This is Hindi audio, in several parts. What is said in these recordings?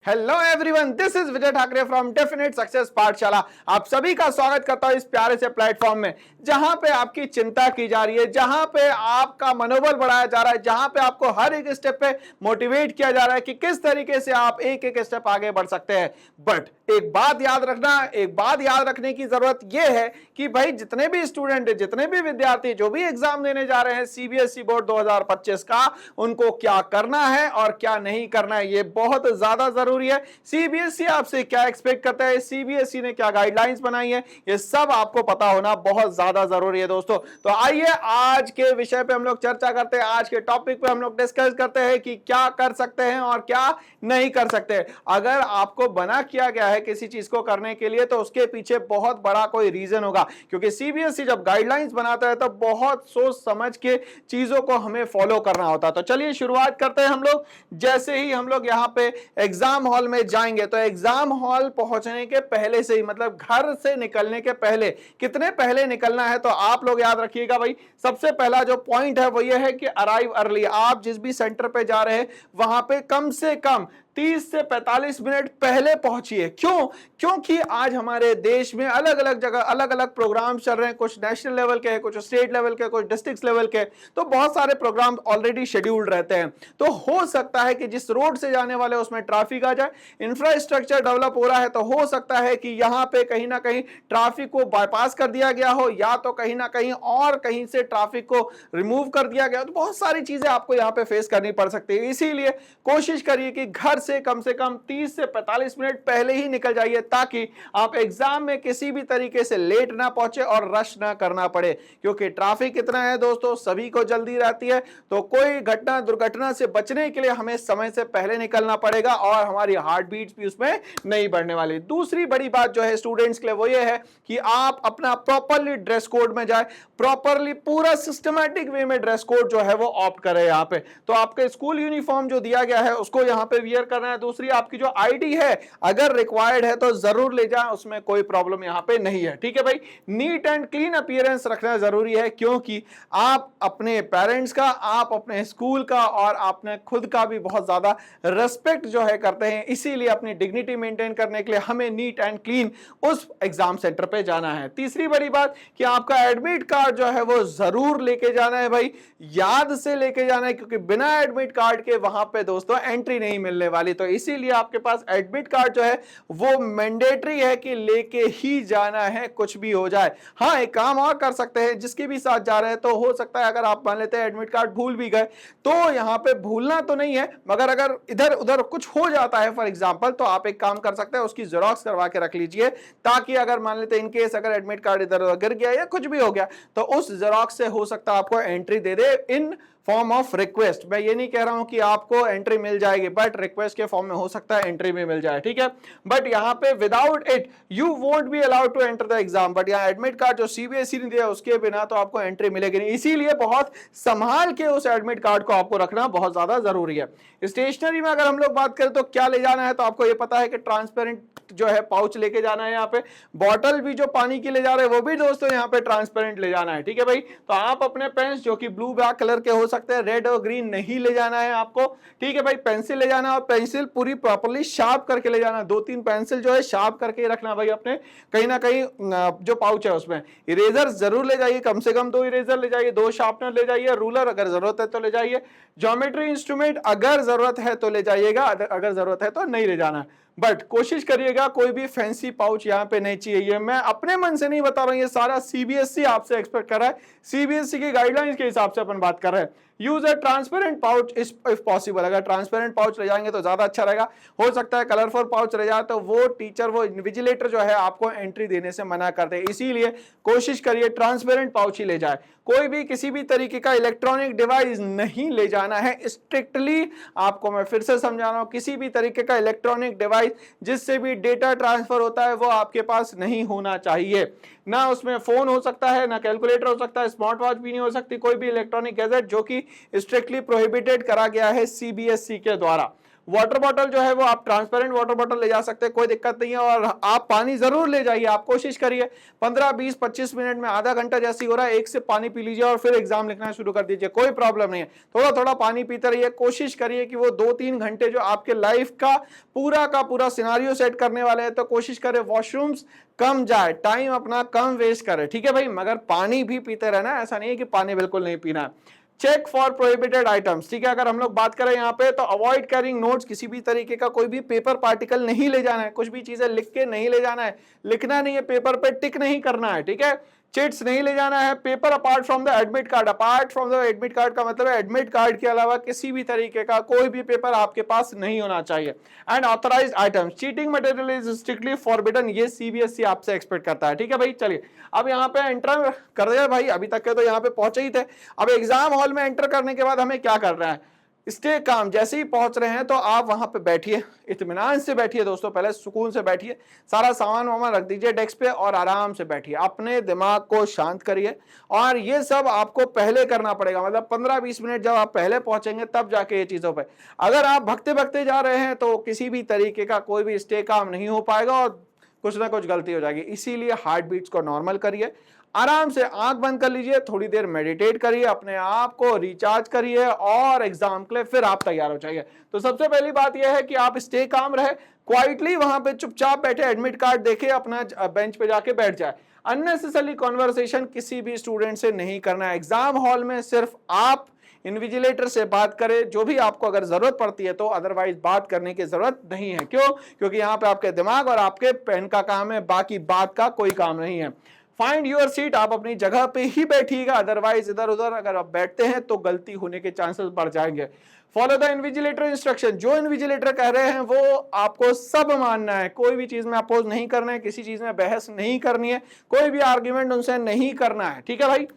Hello everyone, this is Vijay Thackeray from definite success पाठशाला। आप सभी का स्वागत करता हूं इस प्यारे से प्लेटफॉर्म में जहां पे आपकी चिंता की जा रही है, जहां पे आपका मनोबल बढ़ाया जा रहा है, जहां पे आपको हर एक स्टेप पे मोटिवेट किया जा रहा है कि किस तरीके से आप एक एक स्टेप आगे बढ़ सकते हैं। बट एक बात याद रखने की जरूरत यह है कि भाई जितने भी स्टूडेंट है, जितने भी विद्यार्थी जो भी एग्जाम देने जा रहे हैं सीबीएसई बोर्ड 2025 का, उनको क्या करना है और क्या नहीं करना है ये बहुत ज्यादा जरूरी है। सीबीएसई आपसे क्या एक्सपेक्ट करता है, सीबीएसई ने क्या गाइडलाइंस बनाई है, ये सब आपको पता होना बहुत ज्यादा जरूरी है दोस्तों। तो आइए आज के विषय पे हम लोग चर्चा करते हैं, आज के टॉपिक पे हम लोग डिस्कस करते हैं कि क्या कर सकते हैं और क्या नहीं कर सकते। अगर आपको बना किया गया है किसी चीज को करने के लिए तो उसके पीछे बहुत बड़ा कोई रीजन होगा, क्योंकि सीबीएसई जब गाइडलाइंस बनाता है तो बहुत सोच समझ के चीजों को हमें फॉलो करना होता है। तो चलिए शुरुआत करते हैं हम लोग। जैसे ही हम लोग यहाँ पे एग्जाम हॉल में जाएंगे तो एग्जाम हॉल पहुंचने के पहले से ही, मतलब घर से निकलने के पहले कितने पहले निकलना है, तो आप लोग याद रखिएगा भाई, सबसे पहला जो पॉइंट है वो ये है कि अराइव अर्ली। आप जिस भी सेंटर पे जा रहे हैं वहां पे कम से कम 30 से 45 मिनट पहले पहुंचिए। क्यों? क्योंकि आज हमारे देश में अलग अलग जगह अलग अलग प्रोग्राम चल रहे हैं, कुछ नेशनल लेवल के हैं, कुछ स्टेट लेवल के, कुछ डिस्ट्रिक्ट लेवल के, तो बहुत सारे प्रोग्राम ऑलरेडी शेड्यूल्ड रहते हैं। तो हो सकता है कि जिस रोड से जाने वाले उसमें ट्रैफिक आ जाए, इंफ्रास्ट्रक्चर डेवलप हो रहा है तो हो सकता है कि यहां पे कहीं ना कहीं ट्रैफिक को बाईपास कर दिया गया हो, या तो कहीं ना कहीं और कहीं से ट्रैफिक को रिमूव कर दिया गया हो। तो बहुत सारी चीजें आपको यहां पे फेस करनी पड़ सकती है। इसीलिए कोशिश करिए कि घर से कम 30 से 45 मिनट पहले ही निकल जाइए, ताकि आप एग्जाम में किसी भी तरीके से लेट ना पहुंचे और रश ना करना पड़े। क्योंकि ट्रैफिक कितना है दोस्तों, सभी को जल्दी रहती है, तो कोई घटना दुर्घटना से बचने के लिए हमें समय से पहले निकलना पड़ेगा और हमारी हार्ट बीट्स भी उसमें नहीं बढ़ने वाली। दूसरी बड़ी बात जो है स्टूडेंट्स के लिए वो ये है कि आप अपना प्रॉपरली ड्रेस कोड में जाए, प्रॉपरली पूरा सिस्टमैटिक वे में ड्रेस कोड जो है वो ऑप्ट करें। यहाँ पे तो आपके स्कूल यूनिफॉर्म जो दिया गया है उसको यहाँ पे वियर करना है। दूसरी आपकी जो आईडी है अगर रिक्वायर्ड है तो जरूर ले जाएं, उसमें कोई प्रॉब्लम यहाँ पे नहीं है। ठीक है भाई, नीट एंड क्लीन अपीयरेंस रखना जरूरी है, क्योंकि आप अपने पेरेंट्स का, आप अपने स्कूल का और आपने खुद का भी बहुत ज्यादा रेस्पेक्ट जो है करते हैं। इसीलिए अपनी डिग्निटी मेंटेन करने के लिए हमें नीट एंड क्लीन उस एग्जाम सेंटर पे जाना है। तीसरी बड़ी बात कि आपका एडमिट कार्ड जो है वो जरूर लेके जाना है भाई, याद से लेके जाना है, क्योंकि बिना एडमिट कार्ड के वहां पे दोस्तों एंट्री नहीं मिलने वाली। तो इसीलिए आपके पास एडमिट कार्ड जो है वो मैंडेटरी है कि लेके ही जाना है, कुछ भी हो जाए। हाँ, एक काम और कर सकते हैं, जिसके भी साथ जा रहे हैं तो हो सकता है अगर आप मान लेते हैं एडमिट कार्ड भूल भी गए, तो यहाँ पे भूलना तो नहीं है, मगर अगर इधर उधर कुछ हो जाता है फॉर एग्जांपल, तो आप एक काम कर सकते हैं, उसकी जेरॉक्स करवा के रख लीजिए, ताकि अगर मान लेते हैं इनकेस अगर एडमिट कार्ड इधर उधर गिर गया या कुछ भी हो गया तो उस जेरॉक्स से हो सकता है आपको entry they they in form of request. मैं ये नहीं कह रहा हूं कि आपको एंट्री मिल जाएगी, बट रिक्वेस्ट के फॉर्म में हो सकता है एंट्री भी मिल जाए। ठीक है, बट यहाँ पे without it you won't be allowed to enter the exam. But यहाँ एडमिट कार्ड जो सीबीएसई ने दिया उसके बिना तो आपको एंट्री मिलेगी नहीं। इसीलिए बहुत संभाल के उस एडमिट कार्ड को आपको रखना बहुत ज्यादा जरूरी है। स्टेशनरी में अगर हम लोग बात करें तो क्या ले जाना है, तो आपको ये पता है कि ट्रांसपेरेंट जो है पाउच लेके जाना है। यहाँ पे बॉटल भी जो पानी की ले जा रहे हैं वो भी दोस्तों यहाँ पे ट्रांसपेरेंट ले जाना है। ठीक है भाई, तो आप अपने पेन्स जो कि ब्लू ब्लैक कलर के हो सकते हैं, रेड और ग्रीन नहीं ले जाना है आपको। ठीक है भाई, पेंसिल ले जाना और पेंसिल पूरी प्रॉपर्ली शार्प करके ले जाना। 2-3 पेंसिल जो है शार्प करके रखना भाई अपने कहीं ना कहीं जो पाउच है उसमें। इरेजर जरूर ले जाइए, कम से कम 2 इरेजर ले जाइए, 2 शार्पनर ले जाइए, रूलर अगर जरूरत है तो ले जाइए, ज्योमेट्री इंस्ट्रूमेंट अगर जरूरत है तो ले जाइएगा, अगर जरूरत है तो नहीं ले जाना। बट कोशिश करिएगा कोई भी फैंसी पाउच यहाँ पे नहीं चाहिए। मैं अपने मन से नहीं बता रहा हूं, ये सारा सीबीएसई आपसे एक्सपेक्ट कर रहा है, सीबीएसई की गाइडलाइंस के हिसाब से अपन बात कर रहे हैं। Use a transparent pouch if possible. अगर ट्रांसपेरेंट पाउच ले जाएंगे तो ज्यादा अच्छा रहेगा। हो सकता है कलरफुल पाउच ले जाए तो वो टीचर, वो इन्विजिलेटर जो है आपको एंट्री देने से मना कर दे। इसीलिए कोशिश करिए ट्रांसपेरेंट पाउच ही ले जाए। कोई भी किसी भी तरीके का इलेक्ट्रॉनिक डिवाइस नहीं ले जाना है। स्ट्रिक्टली आपको मैं फिर से समझा रहा हूं, किसी भी तरीके का इलेक्ट्रॉनिक डिवाइस जिससे भी डेटा ट्रांसफर होता है वो आपके पास नहीं होना चाहिए। ना उसमें फोन हो सकता है, ना कैलकुलेटर हो सकता है, स्मार्ट वॉच भी नहीं हो सकती, कोई भी इलेक्ट्रॉनिक गैजेट जो कि स्ट्रिक्टली प्रोहिबिटेड करा गया है सीबीएसई के द्वारा। वाटर बॉटल जो है वो आप ट्रांसपेरेंट वाटर बॉटल ले जा सकते हैं, कोई दिक्कत नहीं है। और आप पानी जरूर ले जाइए, आप कोशिश करिए 15, 20, 25 मिनट में, आधा घंटा जैसे हो रहा है, एक से पानी पी लीजिए और फिर एग्जाम लिखना शुरू कर दीजिए, कोई प्रॉब्लम नहीं है। थोड़ा थोड़ा पानी पीते रहिए, कोशिश करिए कि वो 2-3 घंटे जो आपके लाइफ का पूरा सिनारियो सेट करने वाले हैं, तो कोशिश करें वॉशरूम्स कम जाए, टाइम अपना कम वेस्ट करे, ठीक है भाई। मगर पानी भी पीते रहना, ऐसा नहीं है कि पानी बिल्कुल नहीं पीना है। चेक फॉर प्रोहिबिटेड आइटम्स, ठीक है। अगर हम लोग बात करें यहाँ पे, तो अवॉइड कैरिंग नोट्स, किसी भी तरीके का कोई भी पेपर पार्टिकल नहीं ले जाना है, कुछ भी चीजें लिख के नहीं ले जाना है, लिखना नहीं है पेपर पे, टिक नहीं करना है, ठीक है। चिट्स नहीं ले जाना है, paper apart from the admit card, apart from the admit card का मतलब है एडमिट कार्ड के अलावा किसी भी तरीके का कोई भी पेपर आपके पास नहीं होना चाहिए। And authorised items, cheating material is strictly forbidden, ये सीबीएसई आपसे एक्सपेक्ट करता है, ठीक है भाई। चलिए अब यहाँ पे एंटर कर दिया भाई, अभी तक के तो यहाँ पे पहुंचे ही थे। अब एग्जाम हॉल में एंटर करने के बाद हमें क्या करना है, स्टे काम, जैसे ही पहुंच रहे हैं तो आप वहां पे बैठिए, इत्मीनान से बैठिए दोस्तों, पहले सुकून से बैठिए, सारा सामान वामान रख दीजिए डेस्क पे और आराम से बैठिए, अपने दिमाग को शांत करिए। और ये सब आपको पहले करना पड़ेगा, मतलब 15-20 मिनट जब आप पहले पहुंचेंगे तब जाके ये चीजों पे, अगर आप भगते भगते जा रहे हैं तो किसी भी तरीके का कोई भी स्टे काम नहीं हो पाएगा और कुछ ना कुछ गलती हो जाएगी। इसीलिए हार्ट बीट्स को नॉर्मल करिए, आराम से आंख बंद कर लीजिए, थोड़ी देर मेडिटेट करिए, अपने आप को रिचार्ज करिए और एग्जाम के लिए फिर आप तैयार हो जाइए। तो सबसे पहली बात यह है कि आप स्टे काम रहे, क्वाइटली वहां पे चुपचाप बैठे, एडमिट कार्ड देखे, अपना बेंच पे जाके बैठ जाए। अननेसेसरी कॉन्वर्सेशन किसी भी स्टूडेंट से नहीं करना है एग्जाम हॉल में, सिर्फ आप इन्विजिलेटर से बात करें जो भी आपको अगर जरूरत पड़ती है, तो अदरवाइज बात करने की जरूरत नहीं है। क्यों? क्योंकि यहाँ पे आपके दिमाग और आपके पेन का काम है, बाकी बात का कोई काम नहीं है। फाइंड योर सीट, आप अपनी जगह पे ही बैठिएगा, अदरवाइज इधर उधर अगर आप बैठते हैं तो गलती होने के चांसेस बढ़ जाएंगे। फॉलो द इन्विजिलेटर इंस्ट्रक्शन, जो इन्विजिलेटर कह रहे हैं वो आपको सब मानना है, कोई भी चीज में अपोज नहीं करना है, किसी चीज में बहस नहीं करनी है, कोई भी आर्ग्यूमेंट उनसे नहीं करना है, ठीक है भाई।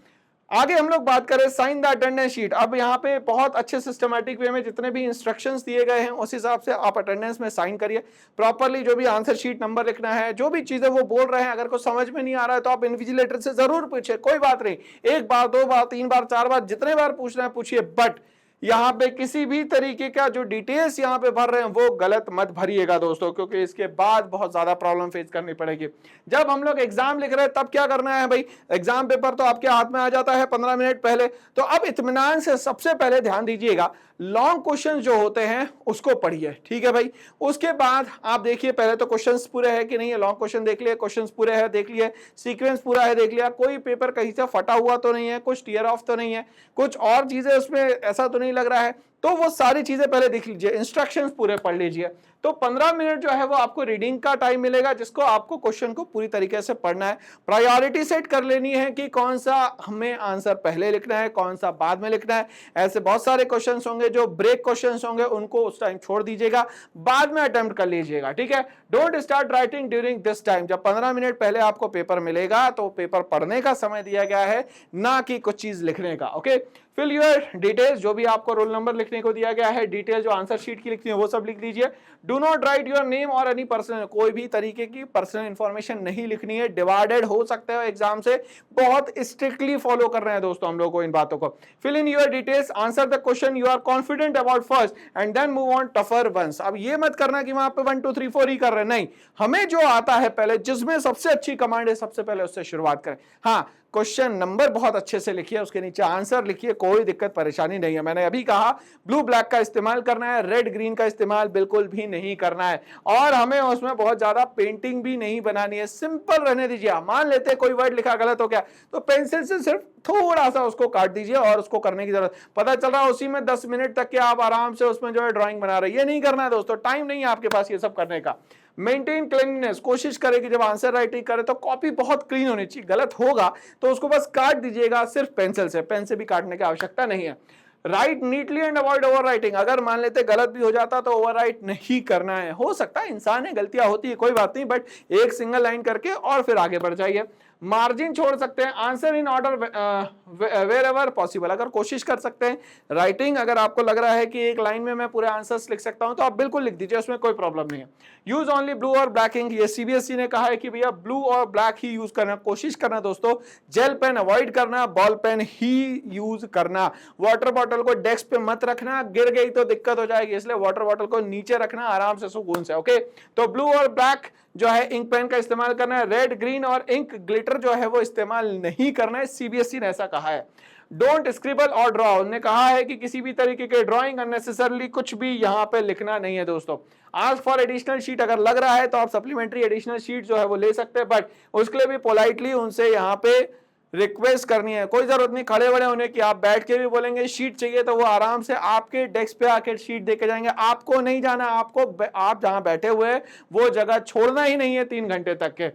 आगे हम लोग बात करें साइन द अटेंडेंस शीट। अब यहाँ पे बहुत अच्छे सिस्टमैटिक वे में जितने भी इंस्ट्रक्शंस दिए गए हैं उस हिसाब से आप अटेंडेंस में साइन करिए प्रॉपरली, जो भी आंसर शीट नंबर लिखना है, जो भी चीजें वो बोल रहे हैं, अगर कुछ समझ में नहीं आ रहा है तो आप इन्विजिलेटर से जरूर पूछिए, कोई बात नहीं, 1 बार 2 बार 3 बार 4 बार जितने बार पूछना है पूछिए, बट यहाँ पे किसी भी तरीके का जो डिटेल्स यहाँ पे भर रहे हैं वो गलत मत भरिएगा दोस्तों, क्योंकि इसके बाद बहुत ज्यादा प्रॉब्लम फेस करनी पड़ेगी। जब हम लोग एग्जाम लिख रहे हैं तब क्या करना है भाई, एग्जाम पेपर तो आपके हाथ में आ जाता है 15 मिनट पहले, तो अब इत्मीनान से सबसे पहले ध्यान दीजिएगा, लॉन्ग क्वेश्चन जो होते हैं उसको पढ़िए, ठीक है भाई। उसके बाद आप देखिए पहले तो क्वेश्चंस पूरे हैं कि नहीं है, लॉन्ग क्वेश्चन देख लिए, क्वेश्चंस पूरे हैं देख लिए, सीक्वेंस पूरा है देख लिया, कोई पेपर कहीं से फटा हुआ तो नहीं है, कुछ टीयर ऑफ तो नहीं है, कुछ और चीजें उसमें ऐसा तो नहीं लग रहा है, तो वो सारी चीजें पहले देख लीजिए, इंस्ट्रक्शंस पूरे पढ़ लीजिए। तो 15 मिनट जो है वो आपको रीडिंग का टाइम मिलेगा, जिसको आपको क्वेश्चन को पूरी तरीके से पढ़ना है। प्रायोरिटी सेट कर लेनी है कि कौन सा हमें आंसर पहले लिखना है, कौन सा बाद में लिखना है। ऐसे बहुत सारे क्वेश्चंस होंगे जो ब्रेक क्वेश्चंस होंगे, उनको उस टाइम छोड़ दीजिएगा, बाद में अटेम्प्ट कर लीजिएगा, ठीक है। Don't start writing during this time, जब 15 मिनट पहले आपको पेपर मिलेगा तो पेपर पढ़ने का समय दिया गया है, ना कि कुछ चीज लिखने का, ओके। फिल योर डिटेल्स, जो भी आपको रोल नंबर लिखने को दिया गया है, डिटेल जो आंसर शीट की लिखनी है वो सब लिख दीजिए। Do not right your name और एनी पर्सनल, कोई भी तरीके की पर्सनल इंफॉर्मेशन नहीं लिखनी है, डिवाइडेड हो सकते हो एग्जाम से, बहुत स्ट्रिक्टली फॉलो कर रहे हैं दोस्तों हम लोग को इन बातों को। Fill in your details, answer the question you are confident about first and then move on tougher ones. अब ये मत करना कि वहां पे 1 2 3 4 ही कर रहे हैं, नहीं, हमें जो आता है पहले, जिसमें सबसे अच्छी कमांड है, सबसे पहले उससे शुरुआत करें। हाँ, क्वेश्चन नंबर बहुत अच्छे से लिखिए, उसके नीचे आंसर लिखिए, कोई दिक्कत परेशानी नहीं है। मैंने अभी कहा ब्लू ब्लैक का इस्तेमाल करना है, रेड ग्रीन का इस्तेमाल बिल्कुल भी नहीं करना है, और हमें उसमें बहुत ज्यादा पेंटिंग भी नहीं बनानी है, सिंपल रहने दीजिए। मान लेते कोई वर्ड लिखा गलत हो गया तो पेंसिल से सिर्फ थोड़ा सा उसको काट दीजिए और उसको करने की जरूरत, पता चल रहा है उसी में 10 मिनट तक के आप आराम से उसमें जो है ड्राइंग बना रहे हैं। ये नहीं करना है दोस्तों, टाइम नहीं है आपके पास ये सब करने का। मेंटेन क्लीननेस, कोशिश करें कि जब आंसर राइटिंग करें तो कॉपी बहुत क्लीन होनी चाहिए, गलत होगा तो उसको बस काट दीजिएगा, सिर्फ पेंसिल से, पेन से भी काटने की आवश्यकता नहीं है। Right neatly and avoid over writing, अगर मान लेते गलत भी हो जाता तो ओवर राइट नहीं करना है, हो सकता है इंसान है, गलतियां होती है, कोई बात नहीं, बट एक सिंगल लाइन करके और फिर आगे बढ़ जाइए। मार्जिन छोड़ सकते हैं, answer in order wherever possible, अगर कोशिश कर सकते हैं। राइटिंग अगर आपको लग रहा है कि एक लाइन में मैं पूरे आंसर्स लिख सकता हूं तो आप बिल्कुल लिख दीजिए, उसमें कोई प्रॉब्लम नहीं है। यूज ओनली ब्लू और ब्लैक इंक, ये सीबीएसई ने कहा है कि भैया ब्लू और ब्लैक ही यूज करना, कोशिश करना दोस्तों, जेल पेन अवॉइड करना, बॉल पेन ही यूज करना। वाटर बॉटल बॉटल को डेस्क पे मत रखना, गिर गई तो दिक्कत हो जाएगी, इसलिए वाटर बॉटल को नीचे रखना आराम से सुकून से। ओके, तो ब्लू और ब्लैक जो है इंक पेन का इस्तेमाल करना है, रेड ग्रीन और इंक ग्लिटर जो है वो इस्तेमाल नहीं करना है, सीबीएसई ने ऐसा कहा है। डोंट स्क्रिबल और ड्रॉ, उन्होंने कहा है कि किसी भी तरीके के ड्राइंग अननेसेसरली कुछ भी यहाँ पे लिखना नहीं है दोस्तों। आस्क फॉर एडिशनल शीट, अगर लग रहा है तो आप सप्लीमेंट्री एडिशनल शीट जो है वो ले सकते हैं, बट उसके लिए भी पोलाइटली उनसे यहाँ पे रिक्वेस्ट करनी है। कोई जरूरत नहीं खड़े बड़े होने की, आप बैठ के भी बोलेंगे शीट चाहिए तो वो आराम से आपके डेस्क पे आके शीट दे के जाएंगे। आपको नहीं जाना, आपको आप जहां बैठे हुए हैं वो जगह छोड़ना ही नहीं है 3 घंटे तक के।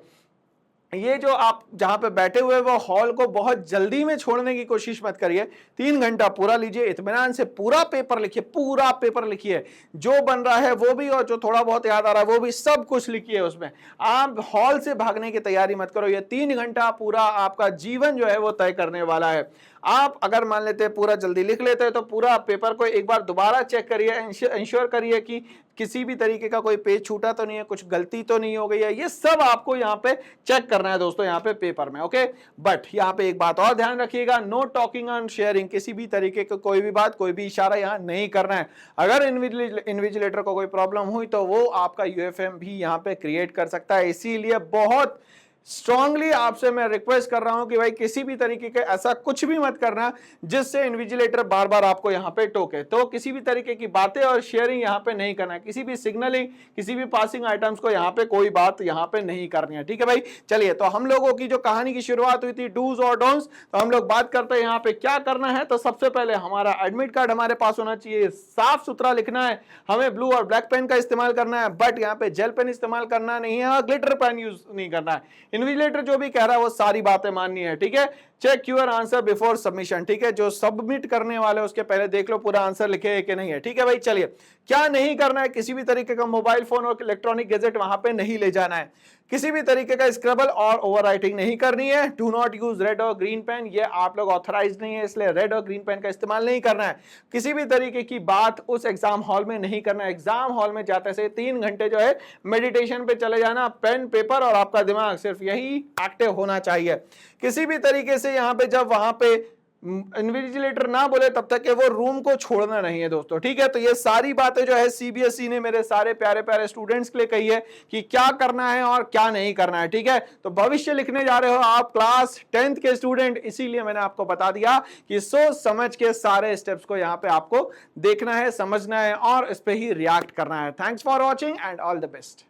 ये जो आप जहां पे बैठे हुए वो हॉल को बहुत जल्दी में छोड़ने की कोशिश मत करिए, 3 घंटा पूरा लीजिए, इत्मीनान से पूरा पेपर लिखिए, पूरा पेपर लिखिए, जो बन रहा है वो भी और जो थोड़ा बहुत याद आ रहा है वो भी, सब कुछ लिखिए उसमें। आप हॉल से भागने की तैयारी मत करो, ये 3 घंटा पूरा आपका जीवन जो है वो तय करने वाला है। आप अगर मान लेते हैं पूरा जल्दी लिख लेते हैं तो पूरा पेपर को एक बार दोबारा चेक करिए, इंश्योर करिए कि किसी भी तरीके का कोई पेज छूटा तो नहीं है, कुछ गलती तो नहीं हो गई है, ये सब आपको यहाँ पे चेक करना है दोस्तों यहाँ पे पेपर में। ओके, बट यहाँ पे एक बात और ध्यान रखिएगा, नो टॉकिंग एंड शेयरिंग, किसी भी तरीके का कोई भी बात, कोई भी इशारा यहाँ नहीं करना है। अगर इन्विजिलेटर को कोई प्रॉब्लम हुई तो वो आपका यूएफएम भी यहाँ पे क्रिएट कर सकता है, इसीलिए बहुत स्ट्रांगली आपसे मैं रिक्वेस्ट कर रहा हूं कि भाई किसी भी तरीके के ऐसा कुछ भी मत करना जिससे इन्विजिलेटर बार बार आपको यहां पे टोके। तो किसी भी तरीके की बातें और शेयरिंग यहां पे नहीं करना है, किसी भी सिग्नलिंग, किसी भी पासिंग आइटम्स को यहां पे कोई बात यहां पे नहीं करनी है। ठीक है भाई, चलिए तो हम लोगों की जो कहानी की शुरुआत हुई थी डूज और डोंट्स, तो हम लोग बात करते हैं यहाँ पे क्या करना है। तो सबसे पहले हमारा एडमिट कार्ड हमारे पास होना चाहिए, साफ सुथरा लिखना है, हमें ब्लू और ब्लैक पेन का इस्तेमाल करना है, बट यहाँ पे जेल पेन इस्तेमाल करना नहीं है और ग्लिटर पेन यूज नहीं करना है। इन्विजिलेटर जो भी कह रहा है वो सारी बातें माननी है। ठीक है, check your answer before submission, ठीक है, जो सबमिट करने वाले उसके पहले देख लो पूरा आंसर लिखे है कि नहीं है। ठीक है भाई, चलिए क्या नहीं करना है, किसी भी तरीके का मोबाइल फोन और इलेक्ट्रॉनिक गैजेट वहां पे नहीं ले जाना है, किसी भी तरीके का स्क्रैबल और ओवरराइटिंग नहीं करनी है, डू नॉट यूज रेड और ग्रीन पेन, ये आप लोग ऑथराइज नहीं है इसलिए रेड और ग्रीन पेन का इस्तेमाल नहीं करना है, किसी भी तरीके की बात उस एग्जाम हॉल में नहीं करना है, एग्जाम हॉल में जाते से 3 घंटे जो है मेडिटेशन पे चले जाना, पेन पेपर और आपका दिमाग सिर्फ यही एक्टिव होना चाहिए। किसी भी तरीके से यहाँ पे जब वहां पे इन्विजिलेटर ना बोले तब तक के वो रूम को छोड़ना नहीं है दोस्तों। ठीक है, तो ये सारी बातें जो है सीबीएसई ने मेरे सारे प्यारे प्यारे स्टूडेंट्स के लिए कही है कि क्या करना है और क्या नहीं करना है। ठीक है, तो भविष्य लिखने जा रहे हो आप, क्लास 10th के स्टूडेंट, इसीलिए मैंने आपको बता दिया कि सोच समझ के सारे स्टेप्स को यहाँ पे आपको देखना है, समझना है और इस पे ही रिएक्ट करना है। Thanks for watching and all the best.